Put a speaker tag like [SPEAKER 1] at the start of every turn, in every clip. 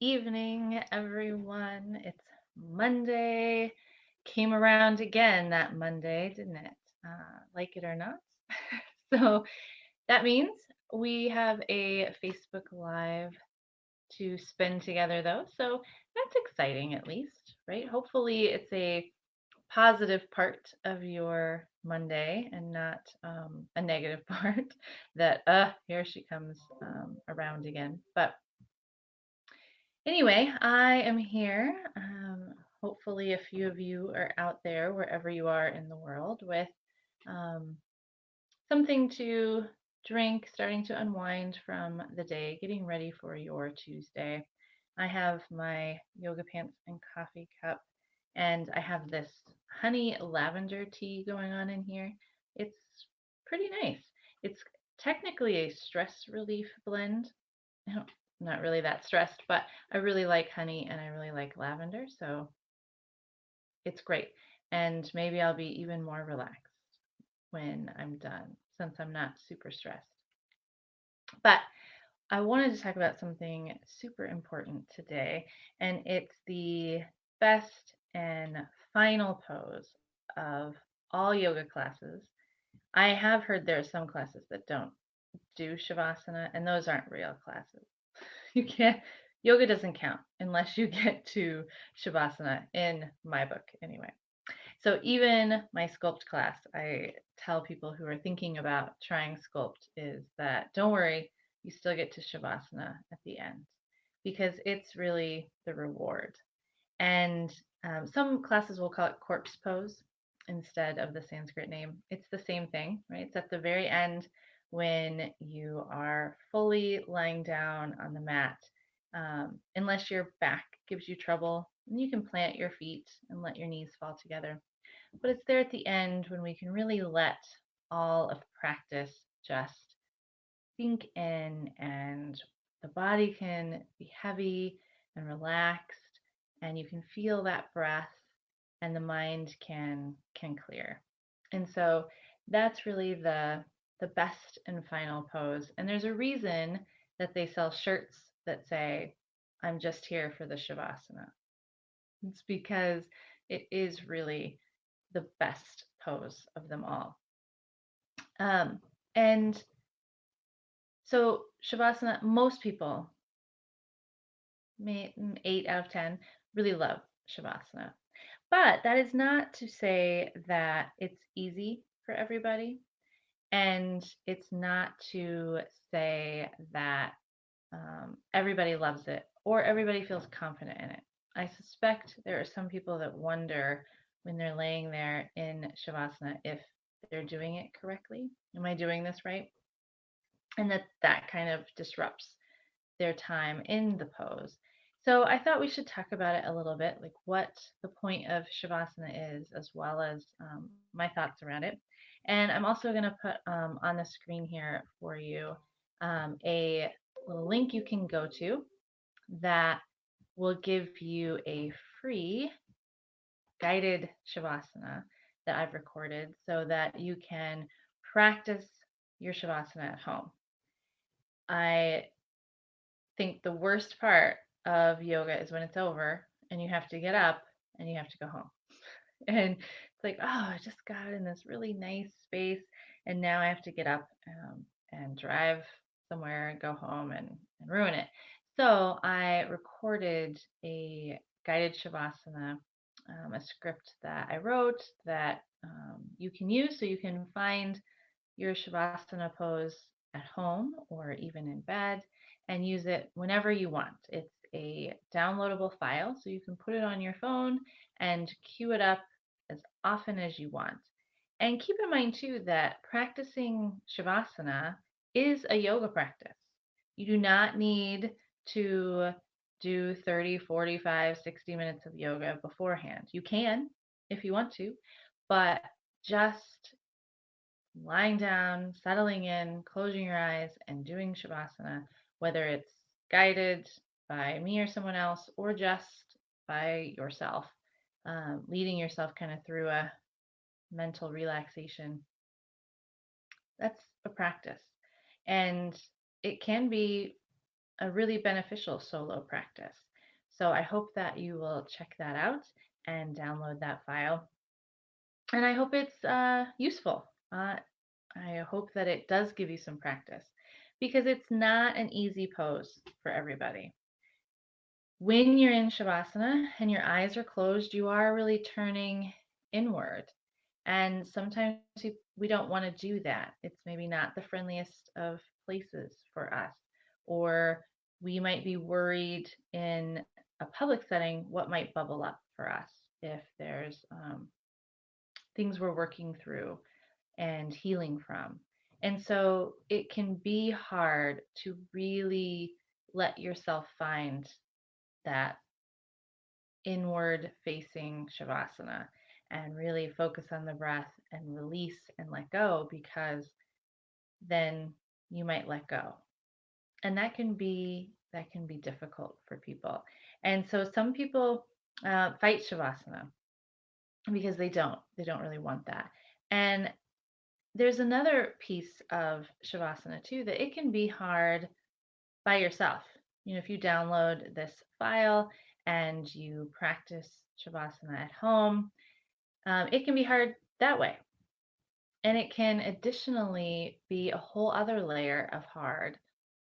[SPEAKER 1] evening, everyone. It's Monday. Came around again that Monday, didn't it? Like it or not. So that means we have a Facebook Live to spend together, though. So that's exciting, at least, right? Hopefully, it's a positive part of your Monday and not a negative part that, here she comes around again. But anyway, I am here. Hopefully, a few of you are out there, wherever you are in the world, with um, something to drink, starting to unwind from the day, getting ready for your Tuesday. I have my yoga pants and coffee cup, and I have this honey lavender tea going on in here. It's pretty nice. It's technically a stress relief blend. I'm not really that stressed, but I really like honey and I really like lavender, so it's great. And maybe I'll be even more relaxed when I'm done since I'm not super stressed. But I wanted to talk about something super important today, and it's the best and final pose of all yoga classes. I have heard there are some classes that don't do Shavasana, and those aren't real classes. You can't, yoga doesn't count unless you get to Shavasana in my book, anyway. So even my sculpt class, I tell people who are thinking about trying sculpt is that don't worry, you still get to Shavasana at the end because it's really the reward. And some classes will call it corpse pose instead of the Sanskrit name. It's the same thing, right? It's at the very end when you are fully lying down on the mat. Unless your back gives you trouble, you can plant your feet and let your knees fall together. But it's there at the end when we can really let all of practice just sink in and the body can be heavy and relaxed and you can feel that breath and the mind can clear. And so that's really the best and final pose. And there's a reason that they sell shirts that say I'm just here for the shavasana. It's because it is really the best pose of them all. And so Shavasana, most people, 8 out of 10, really love Shavasana. But that is not to say that it's easy for everybody. And it's not to say that everybody loves it or everybody feels confident in it. I suspect there are some people that wonder when they're laying there in Shavasana if they're doing it correctly. Am I doing this right? And that kind of disrupts their time in the pose. So I thought we should talk about it a little bit, like what the point of Shavasana is, as well as my thoughts around it. And I'm also going to put on the screen here for you a little link you can go to that will give you a free guided Shavasana that I've recorded so that you can practice your Shavasana at home. I think the worst part of yoga is when it's over and you have to get up and you have to go home. And it's like, oh, I just got in this really nice space and now I have to get up and drive somewhere and go home and ruin it. So I recorded a guided Shavasana, a script that I wrote that you can use so you can find your Shavasana pose at home or even in bed and use it whenever you want. It's a downloadable file, so you can put it on your phone and cue it up as often as you want. And keep in mind, too, that practicing Shavasana is a yoga practice. You do not need to do 30, 45, 60 minutes of yoga beforehand. You can if you want to, but just lying down, settling in, closing your eyes, and doing Shavasana, whether it's guided by me or someone else, or just by yourself, leading yourself kind of through a mental relaxation. That's a practice. And it can be a really beneficial solo practice. So I hope that you will check that out and download that file. And I hope it's useful. I hope that it does give you some practice because it's not an easy pose for everybody. When you're in Shavasana and your eyes are closed, you are really turning inward. And sometimes we don't want to do that. It's maybe not the friendliest of places for us. Or we might be worried in a public setting what might bubble up for us if there's things we're working through and healing from. And so it can be hard to really let yourself find that inward facing Shavasana and really focus on the breath and release and let go, because then you might let go. And that can be difficult for people. And so some people fight Shavasana because they don't really want that. And there's another piece of Shavasana too, that it can be hard by yourself. If you download this file and you practice Shavasana at home, it can be hard that way. And it can additionally be a whole other layer of hard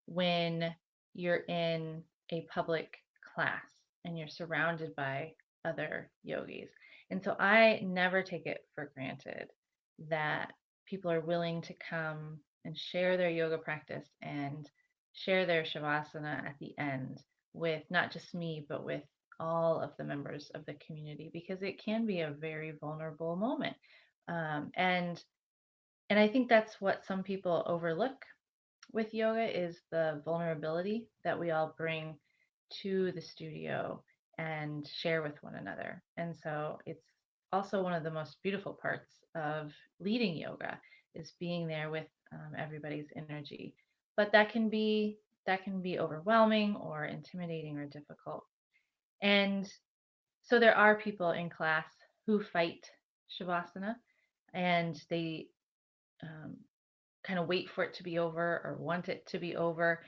[SPEAKER 1] when you're in a public class and you're surrounded by other yogis. And so I never take it for granted that people are willing to come and share their yoga practice and share their Shavasana at the end with not just me, but with all of the members of the community, because it can be a very vulnerable moment. And I think that's what some people overlook with yoga, is the vulnerability that we all bring to the studio and share with one another. And so it's also one of the most beautiful parts of leading yoga, is being there with everybody's energy. But that can be overwhelming or intimidating or difficult. And so there are people in class who fight Shavasana, and they um, kind of wait for it to be over or want it to be over.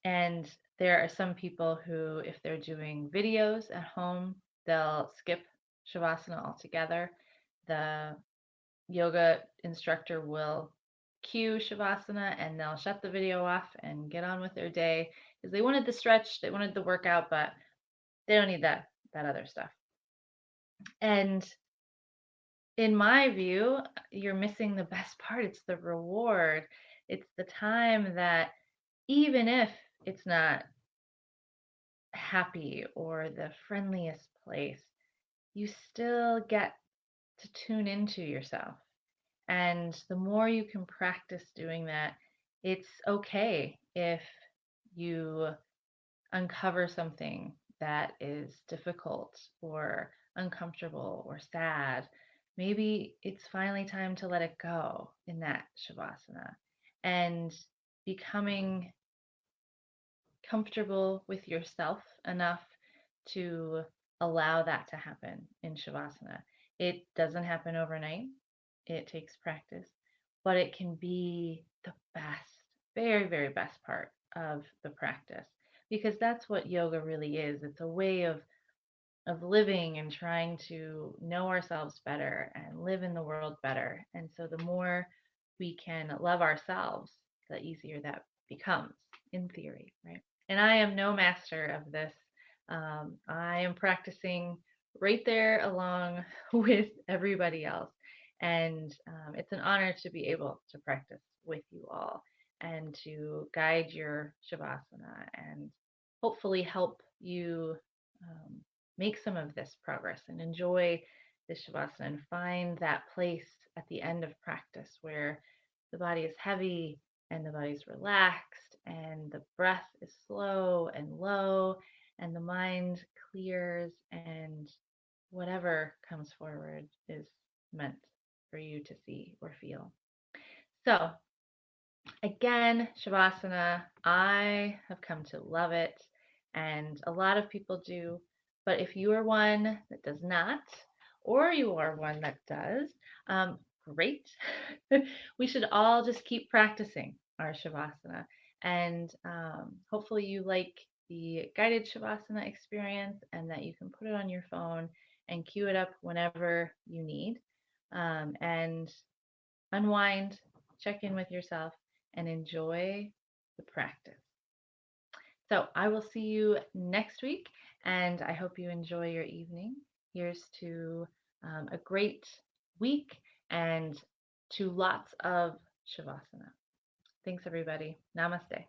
[SPEAKER 1] And there are some people who, if they're doing videos at home, they'll skip Shavasana altogether. The yoga instructor will cue Shavasana and they'll shut the video off and get on with their day, because they wanted the stretch, they wanted the workout, but they don't need that other stuff. And in my view, you're missing the best part. It's the reward. It's the time that, even if it's not happy or the friendliest place, you still get to tune into yourself. And the more you can practice doing that, it's okay if you uncover something that is difficult or uncomfortable or sad. Maybe it's finally time to let it go in that Shavasana, and becoming comfortable with yourself enough to allow that to happen in Shavasana. It doesn't happen overnight, it takes practice, but it can be the best, very, very best part of the practice, because that's what yoga really is. It's a way of living and trying to know ourselves better and live in the world better. And so the more we can love ourselves, the easier that becomes, in theory, right? And I am no master of this. I am practicing right there along with everybody else. And it's an honor to be able to practice with you all and to guide your Shavasana and hopefully help you um, make some of this progress and enjoy the Shavasana and find that place at the end of practice where the body is heavy and the body's relaxed and the breath is slow and low and the mind clears, and whatever comes forward is meant for you to see or feel. So, again, Shavasana, I have come to love it, and a lot of people do. But if you are one that does not, or you are one that does, great. We should all just keep practicing our Shavasana. And hopefully, you like the guided Shavasana experience and that you can put it on your phone and cue it up whenever you need, and unwind, check in with yourself, and enjoy the practice. So I will see you next week, and I hope you enjoy your evening. Here's to a great week and to lots of Shavasana. Thanks, everybody. Namaste.